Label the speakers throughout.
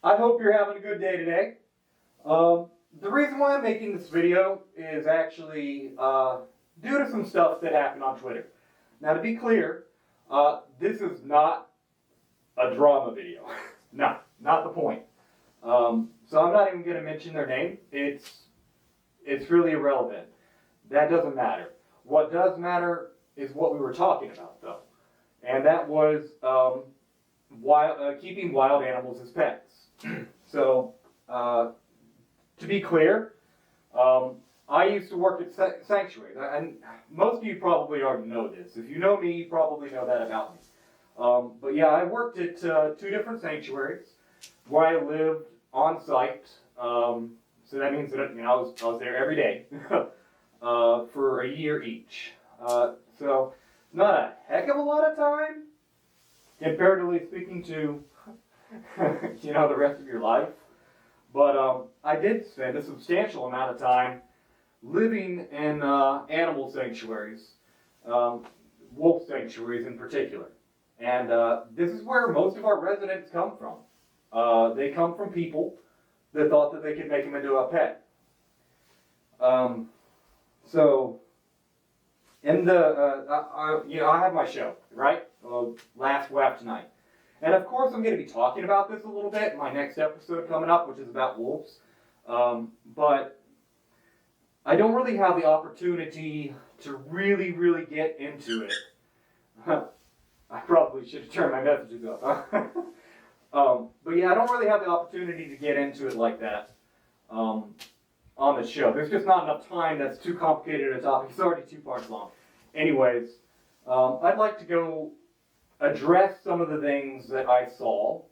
Speaker 1: I hope you're having a good day today. The reason why I'm making this video is actually due to some stuff that happened on Twitter. Now, to be clear, this is not a drama video. No, not the point. So I'm not even going to mention their name. It's really irrelevant. That doesn't matter. What does matter is what we were talking about, though. And that was keeping wild animals as pets. So, to be clear, I used to work at sanctuaries, and most of you probably already know this. If you know me, you probably know that about me. But yeah, I worked at 2 different sanctuaries where I lived on site. So that means that I was there every day for a year each. So not a heck of a lot of time, comparatively speaking to the rest of your life. But I did spend a substantial amount of time living in animal sanctuaries, wolf sanctuaries in particular. And this is where most of our residents come from. They come from people that thought that they could make them into a pet. So, in I have my show, right? Last Waff Tonite. And of course I'm going to be talking about this a little bit in my next episode coming up, which is about wolves. But I don't really have the opportunity to really get into it. I probably should have turned my messages off, huh? But yeah, I don't really have the opportunity to get into it like that on the show. There's just not enough time. That's too complicated a topic. It's already 2 parts long. Anyways, I'd like to go address some of the things that I saw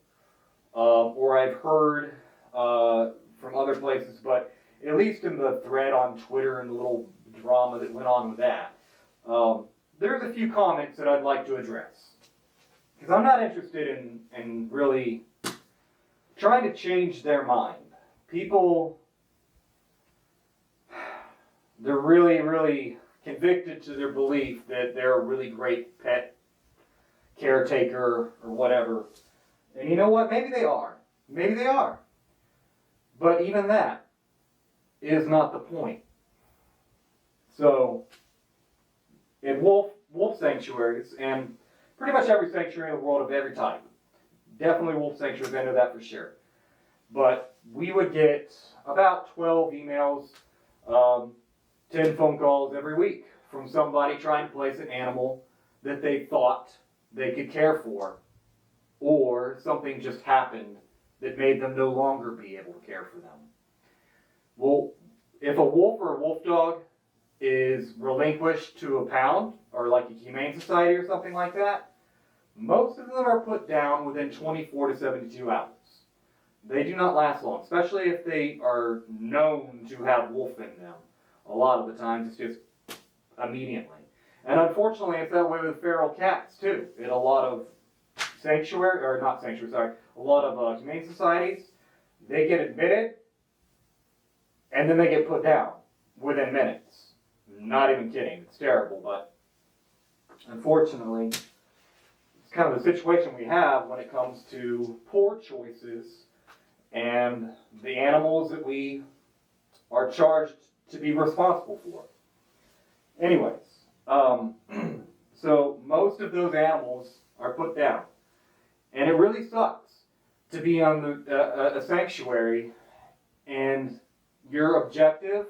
Speaker 1: or I've heard from other places, but at least in the thread on Twitter and the little drama that went on with that, there's a few comments that I'd like to address. Because I'm not interested in really trying to change their mind. People, they're really convicted to their belief that they're a really great pet caretaker or whatever. And you know what? Maybe they are. Maybe they are. But even that is not the point. So, in wolf sanctuaries, and pretty much every sanctuary in the world of every type, definitely wolf sanctuaries, I know that for sure. But we would get about 12 emails, 10 phone calls every week from somebody trying to place an animal that they thought they could care for, or something just happened that made them no longer be able to care for them. Well, if a wolf or a wolf dog is relinquished to a pound, or like a humane society or something like that, most of them are put down within 24 to 72 hours. They do not last long, especially if they are known to have wolf in them. A lot of the times it's just immediately. And unfortunately, it's that way with feral cats too. In a lot of a lot of humane societies, they get admitted, and then they get put down within minutes. Not even kidding. It's terrible, but unfortunately, it's kind of the situation we have when it comes to poor choices and the animals that we are charged to be responsible for. Anyways, so most of those animals are put down. And it really sucks to be on a sanctuary and your objective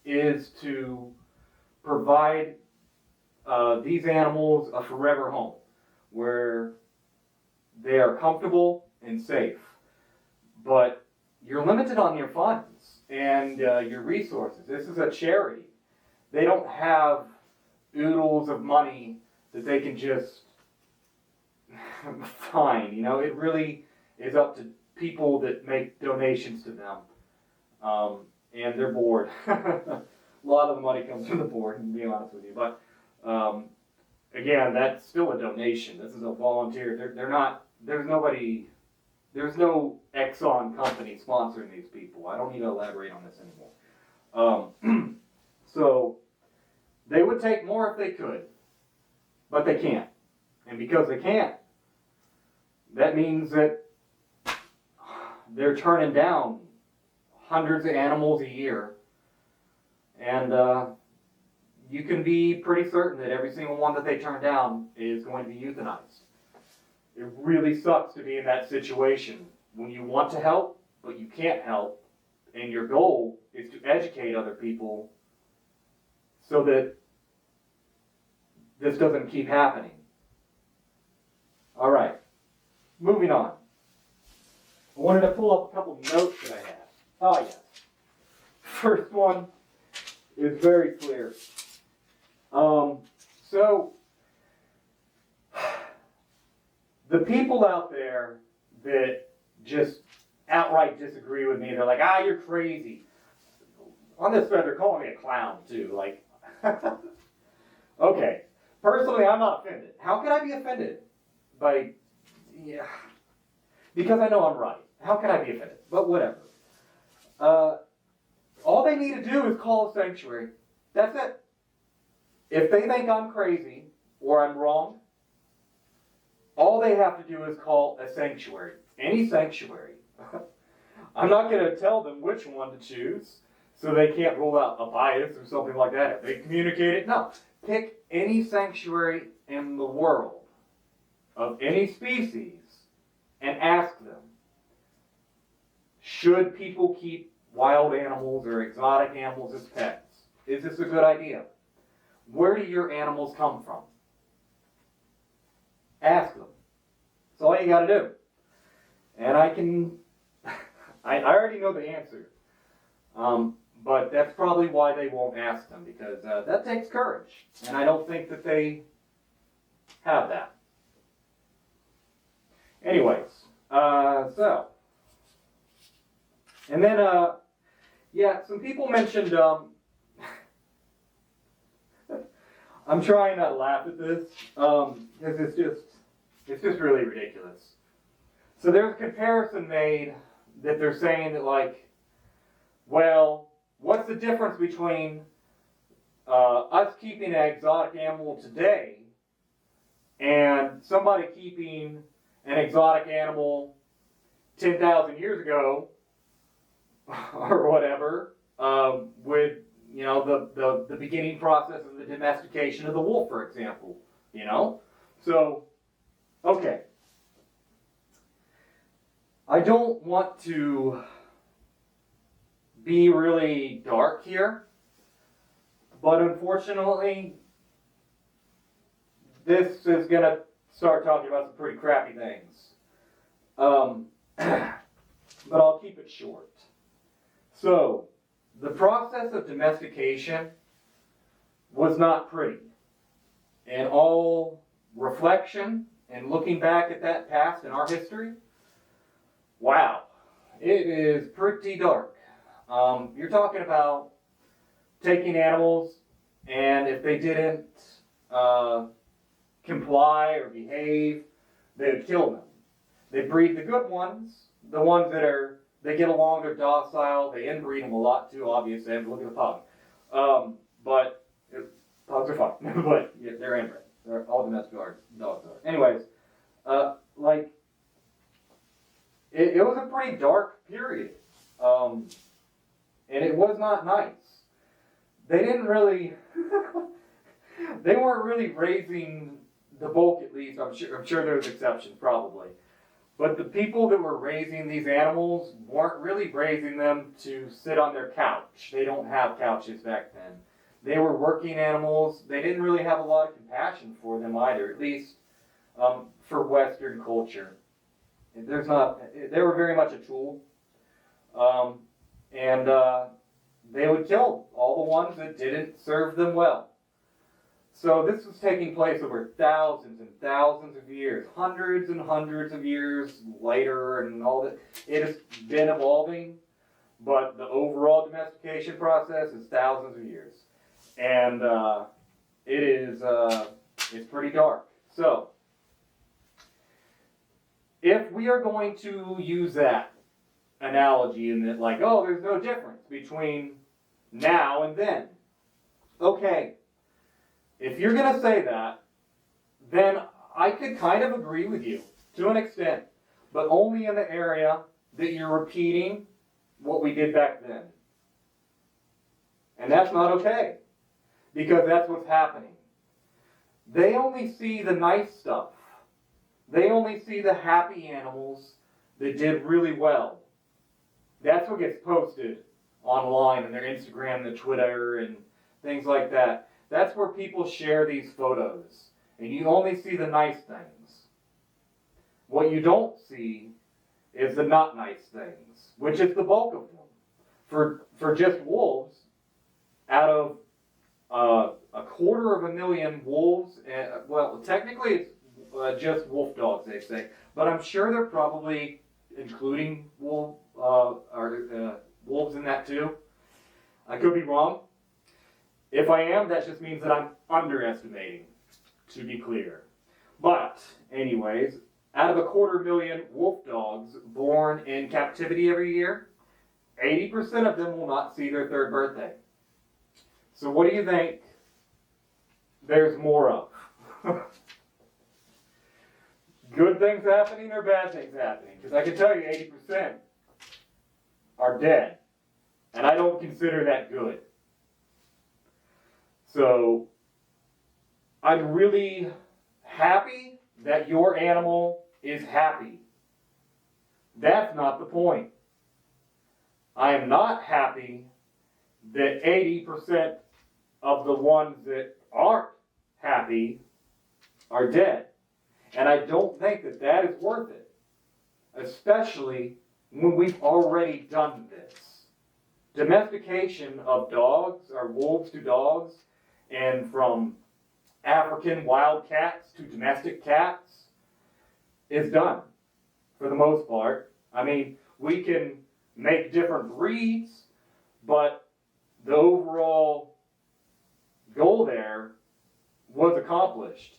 Speaker 1: is to provide these animals a forever home where they are comfortable and safe. But you're limited on your funds and your resources. This is a charity. They don't have oodles of money that they can just find. It really is up to people that make donations to them. And they're bored. A lot of the money comes from the board, to be honest with you. But again, that's still a donation. This is a volunteer. They're not. There's no Exxon company sponsoring these people. I don't need to elaborate on this anymore. So they would take more if they could, but they can't. And because they can't, that means that they're turning down hundreds of animals a year. And you can be pretty certain that every single one that they turn down is going to be euthanized. It really sucks to be in that situation when you want to help, but you can't help, and your goal is to educate other people so that this doesn't keep happening. All right, moving on. I wanted to pull up a couple of notes that I had. Oh, yes. First one is very clear. So, the people out there that just outright disagree with me, they're like, you're crazy. On this thread, they're calling me a clown, too. Like, okay. Personally, I'm not offended. How can I be offended? Because I know I'm right. How can I be offended? But whatever. All they need to do is call a sanctuary. That's it. If they think I'm crazy or I'm wrong, all they have to do is call a sanctuary. Any sanctuary. I'm not going to tell them which one to choose so they can't rule out a bias or something like that. If they communicate it, no. Pick any sanctuary in the world of any species and ask them, should people keep wild animals or exotic animals as pets? Is this a good idea? Where do your animals come from? Ask them. That's all you got to do. And I already know the answer. But that's probably why they won't ask them, because that takes courage. And I don't think that they have that. Anyways, and then, some people mentioned, I'm trying not to laugh at this, because it's just really ridiculous. So there's a comparison made that they're saying that, like, well, what's the difference between us keeping an exotic animal today and somebody keeping an exotic animal 10,000 years ago or whatever, with the beginning process of the domestication of the wolf, for example, So, okay. I don't want to be really dark here, but unfortunately, this is going to start talking about some pretty crappy things. But I'll keep it short. So, the process of domestication was not pretty. In all reflection and looking back at that past in our history, wow, it is pretty dark. You're talking about taking animals, and if they didn't comply or behave, they would kill them. They breed the good ones, the ones they get along, they're docile, they inbreed them a lot too, obviously. Look at the pug. But pugs are fine, but yeah, they're inbred. They're all domestic dogs are. Anyways, it was a pretty dark period. And it was not nice. They didn't really, they weren't really raising the bulk, at least. I'm sure there's exceptions, probably. But the people that were raising these animals weren't really raising them to sit on their couch. They don't have couches back then. They were working animals. They didn't really have a lot of compassion for them either, at least for Western culture. They were very much a tool. And they would kill all the ones that didn't serve them well. So this was taking place over thousands and thousands of years, hundreds and hundreds of years later, and all that. It has been evolving, but the overall domestication process is thousands of years. And it's pretty dark. So, if we are going to use that analogy in that, like, oh, there's no difference between now and then. Okay, if you're going to say that, then I could kind of agree with you to an extent, but only in the area that you're repeating what we did back then. And that's not okay, because that's what's happening. They only see the nice stuff. They only see the happy animals that did really well. That's what gets posted online on their Instagram, their Twitter, and things like that. That's where people share these photos. And you only see the nice things. What you don't see is the not nice things, which is the bulk of them. For just wolves, out of a 250,000 wolves, well, technically it's just wolf dogs, they say, but I'm sure they're probably including wolves in that too. I could be wrong. If I am, that just means that I'm underestimating, to be clear. But, anyways, out of a 250,000 wolf dogs born in captivity every year, 80% of them will not see their third birthday. So what do you think there's more of? Good things happening or bad things happening? Because I can tell you 80% are dead. And I don't consider that good. So I'm really happy that your animal is happy. That's not the point. I am not happy that 80% of the ones that aren't happy are dead. And I don't think that that is worth it, especially when we've already done this. Domestication of dogs, or wolves to dogs, and from African wild cats to domestic cats is done for the most part. I mean, we can make different breeds, but the overall goal there was accomplished,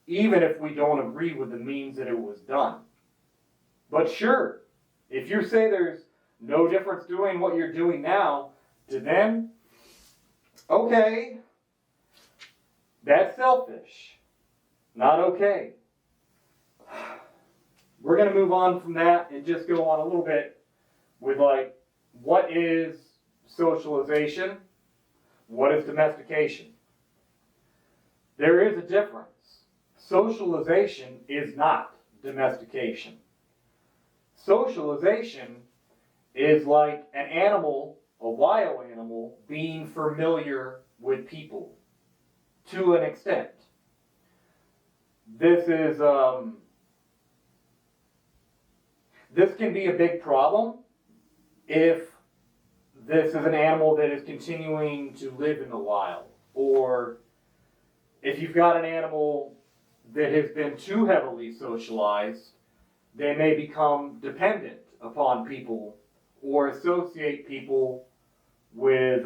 Speaker 1: even if we don't agree with the means that it was done. But sure, if you say there's no difference doing what you're doing now to then, okay, that's selfish. Not okay. We're going to move on from that and just go on a little bit with like, what is socialization? What is domestication? There is a difference. Socialization is not domestication. Socialization is like an animal, a wild animal, being familiar with people to an extent. This can be a big problem if this is an animal that is continuing to live in the wild, or if you've got an animal that has been too heavily socialized, they may become dependent upon people or associate people with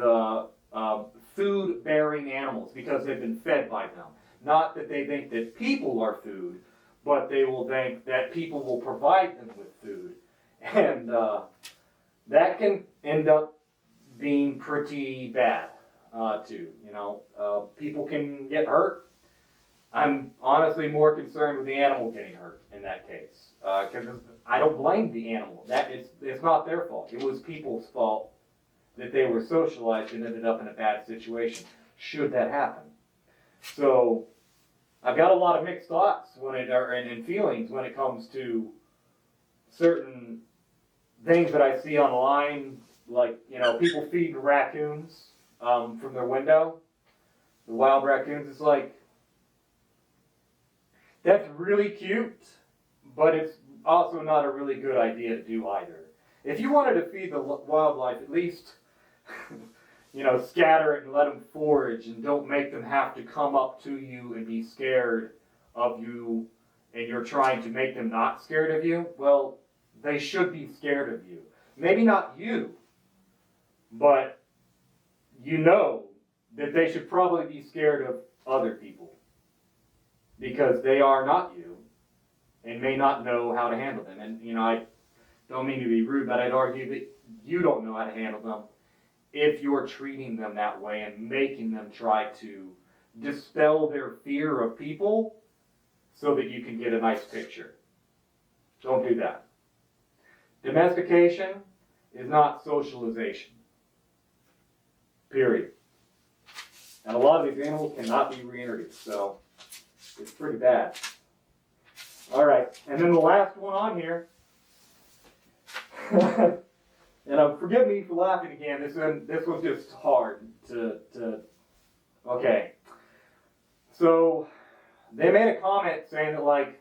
Speaker 1: food-bearing animals because they've been fed by them. Not that they think that people are food, but they will think that people will provide them with food. And that can end up being pretty bad, too. You know, people can get hurt. I'm honestly more concerned with the animal getting hurt in that case, because I don't blame the animal. It's not their fault. It was people's fault that they were socialized and ended up in a bad situation, should that happen. So I've got a lot of mixed thoughts and feelings when it comes to certain things that I see online, like, you know, people feeding raccoons from their window, the wild raccoons. It's like, that's really cute, but it's also not a really good idea to do either. If you wanted to feed the wildlife, at least, you know, scatter it and let them forage, and don't make them have to come up to you and be scared of you, and you're trying to make them not scared of you. Well, they should be scared of you. Maybe not you, but you know that they should probably be scared of other people, because they are not you and may not know how to handle them. And, you know, I don't mean to be rude, but I'd argue that you don't know how to handle them if you're treating them that way and making them try to dispel their fear of people so that you can get a nice picture. Don't do that. Domestication is not socialization. Period. And a lot of these animals cannot be reintroduced, so it's pretty bad. All right, and then the last one on here, and forgive me for laughing again. This one's just hard to. Okay, so they made a comment saying that, like,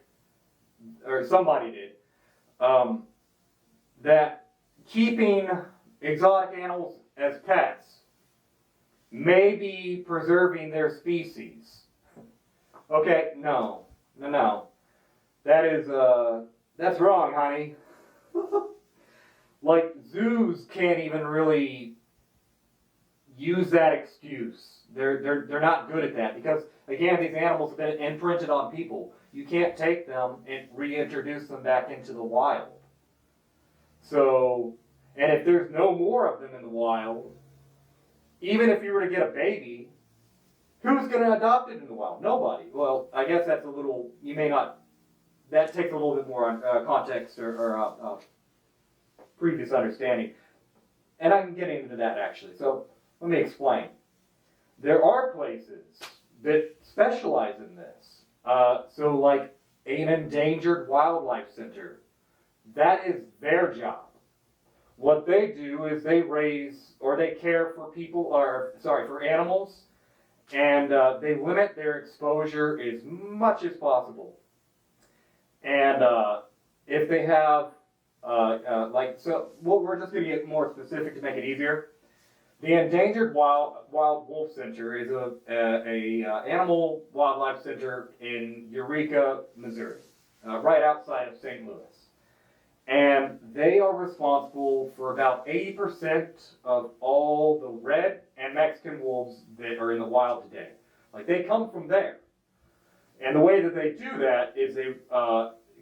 Speaker 1: or somebody did, that keeping exotic animals as pets may be preserving their species. Okay, no. That's wrong, honey. Like, zoos can't even really use that excuse. They're not good at that because, again, these animals have been imprinted on people. You can't take them and reintroduce them back into the wild. So, and if there's no more of them in the wild, even if you were to get a baby, who's going to adopt it in the wild? Nobody. Well, I guess that's a little, you may not, that takes a little bit more context or previous understanding. And I'm getting into that actually. So let me explain. There are places that specialize in this. So like an endangered wildlife center, that is their job. What they do is they raise or they care for for animals, and they limit their exposure as much as possible. And if they have, we're just going to get more specific to make it easier. The Endangered Wild Wolf Center is a animal wildlife center in Eureka, Missouri, right outside of St. Louis. And they are responsible for about 80% of all the red and Mexican wolves that are in the wild today. Like, they come from there. And the way that they do that is they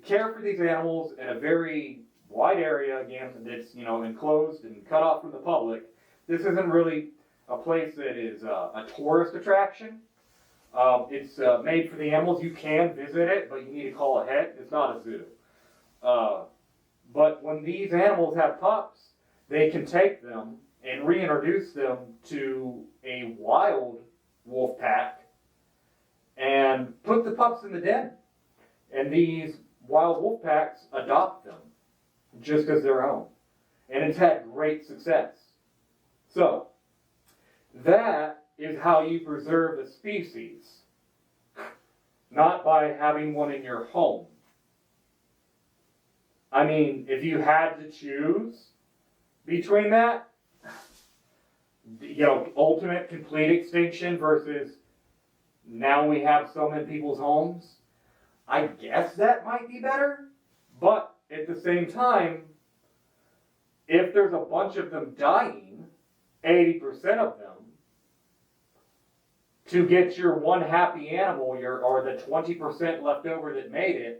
Speaker 1: care for these animals in a very wide area, again, that's, enclosed and cut off from the public. This isn't really a place that is a tourist attraction. It's made for the animals. You can visit it, but you need to call ahead. It's not a zoo. But when these animals have pups, they can take them and reintroduce them to a wild wolf pack and put the pups in the den. And these wild wolf packs adopt them just as their own. And it's had great success. So, that is how you preserve a species, not by having one in your home. I mean, if you had to choose between that, ultimate complete extinction versus now we have some in people's homes, I guess that might be better. But at the same time, if there's a bunch of them dying, 80% of them, to get your one happy animal, or the 20% left over that made it,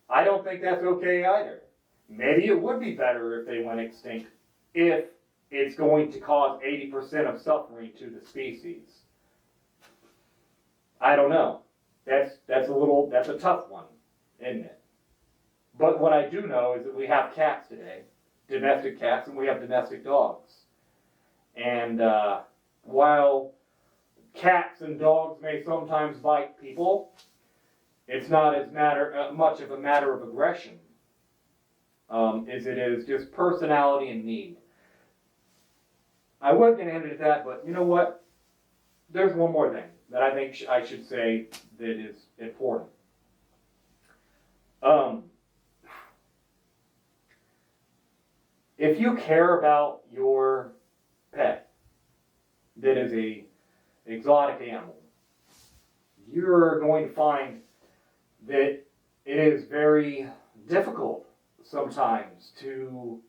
Speaker 1: I don't think that's okay either. Maybe it would be better if they went extinct, if it's going to cause 80% of suffering to the species. I don't know. That's a tough one, isn't it? But what I do know is that we have cats today, domestic cats, and we have domestic dogs. And while cats and dogs may sometimes bite people, it's not as much of a matter of aggression as it is just personality and need. I was going to end it at that, but you know what? There's one more thing that I think I should say that is important. If you care about your pet that is a exotic animal, you're going to find that it is very difficult sometimes to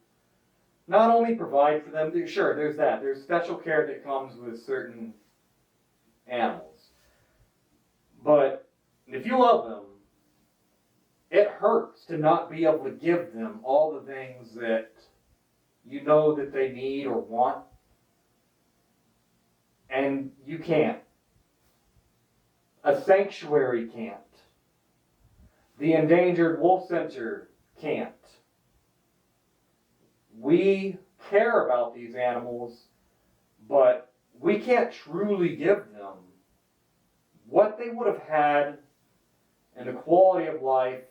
Speaker 1: not only provide for them, sure, there's special care that comes with certain animals. But if you love them, it hurts to not be able to give them all the things that you know that they need or want, and you can't. A sanctuary can't. The Endangered Wolf Center can't. we care about these animals, but we can't truly give them what they would have had and the quality of life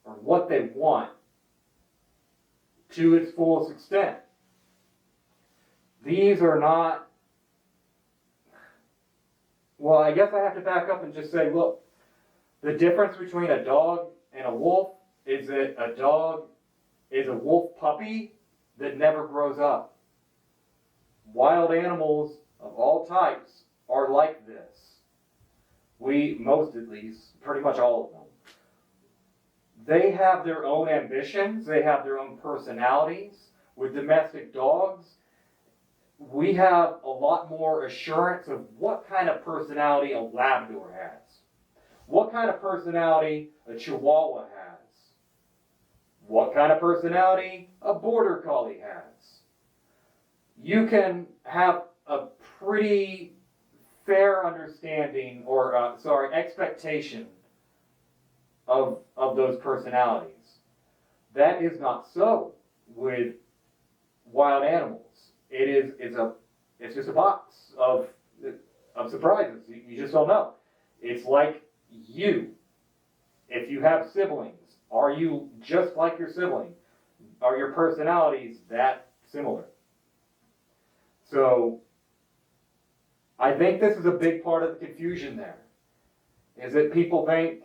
Speaker 1: or what they want to its fullest extent. These are not, well, I guess I have to back up and just say, look, the difference between a dog and a wolf is that a dog is a wolf puppy that never grows up. Wild animals of all types are like this. Most at least, pretty much all of them. They have their own ambitions, they have their own personalities. With domestic dogs, we have a lot more assurance of what kind of personality a Labrador has, what kind of personality a Chihuahua has, what kind of personality a Border Collie has. You can have a pretty fair understanding or, expectation of those personalities. That is not so with wild animals. It's just a box of surprises. You just don't know. It's like you. If you have siblings, are you just like your sibling? Are your personalities that similar? So, I think this is a big part of the confusion there. Is that people think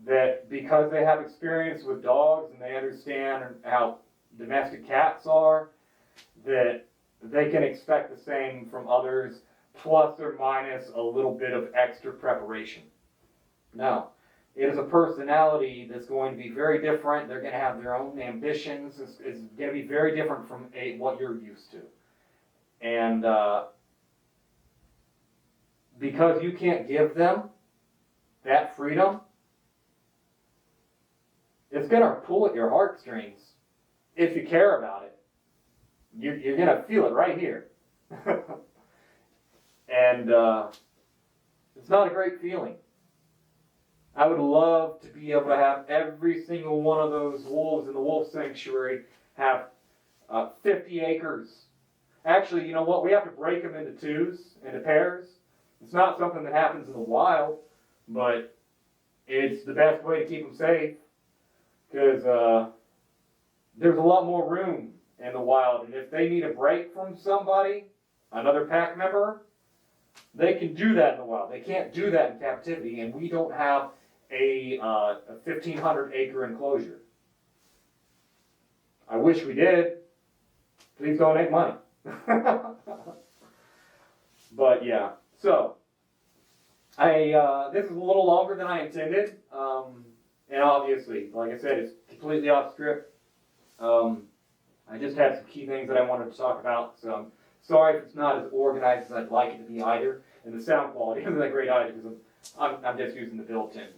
Speaker 1: that because they have experience with dogs and they understand how domestic cats are, that they can expect the same from others, plus or minus a little bit of extra preparation. No. It is a personality that's going to be very different. They're going to have their own ambitions. It's going to be very different from what you're used to. And because you can't give them that freedom, it's going to pull at your heartstrings if you care about it. You're going to feel it right here. And it's not a great feeling. I would love to be able to have every single one of those wolves in the wolf sanctuary have 50 acres. Actually, you know what? We have to break them into pairs. It's not something that happens in the wild, but it's the best way to keep them safe because there's a lot more room in the wild. And if they need a break from somebody, another pack member, they can do that in the wild. They can't do that in captivity, and we don't have a 1,500 acre enclosure. I wish we did. Please donate money. But yeah, so this is a little longer than I intended, and obviously, like I said, it's completely off script. I just had some key things that I wanted to talk about, so I'm sorry if it's not as organized as I'd like it to be either, and the sound quality isn't that great either because I'm just using the built-in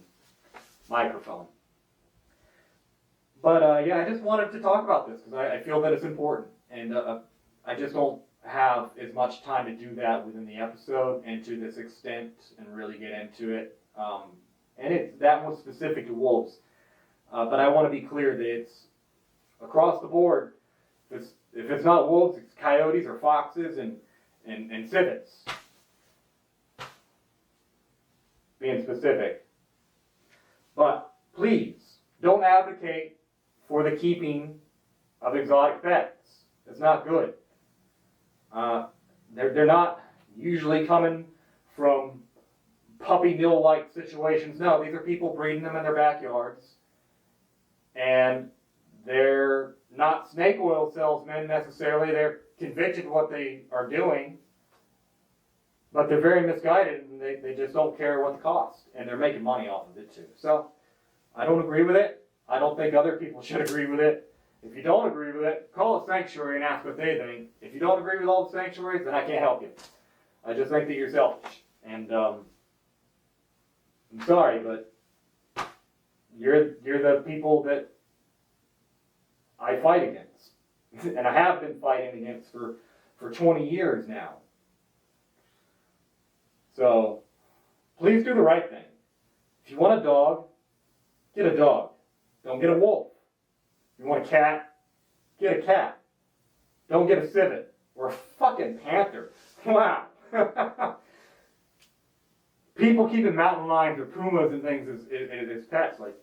Speaker 1: microphone. But yeah, I just wanted to talk about this because I feel that it's important, and I just don't have as much time to do that within the episode and to this extent and really get into it. And that was specific to wolves, but I want to be clear that it's across the board. If it's not wolves, it's coyotes or foxes and civets. Being specific. But please, don't advocate for the keeping of exotic pets. It's not good. They're not usually coming from puppy mill-like situations. No, these are people breeding them in their backyards. And they're not snake oil salesmen necessarily. They're convicted of what they are doing. But they're very misguided, and they just don't care what the cost. And they're making money off of it, too. So, I don't agree with it. I don't think other people should agree with it. If you don't agree with it, call a sanctuary and ask what they think. If you don't agree with all the sanctuaries, then I can't help you. I just think that you're selfish. And I'm sorry, but you're the people that I fight against. And I have been fighting against for 20 years now. So, please do the right thing. If you want a dog, get a dog. Don't get a wolf. If you want a cat, get a cat. Don't get a civet or a fucking panther. Wow. People keeping mountain lions or pumas and things as pets. Like,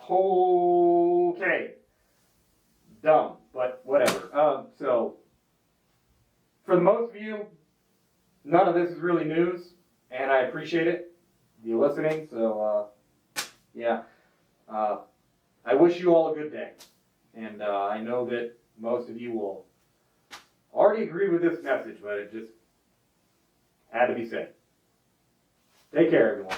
Speaker 1: okay. Dumb, but whatever. So, for the most of you, none of this is really news, and I appreciate it. You listening, so, yeah. I wish you all a good day. And I know that most of you will already agree with this message, but it just had to be said. Take care, everyone.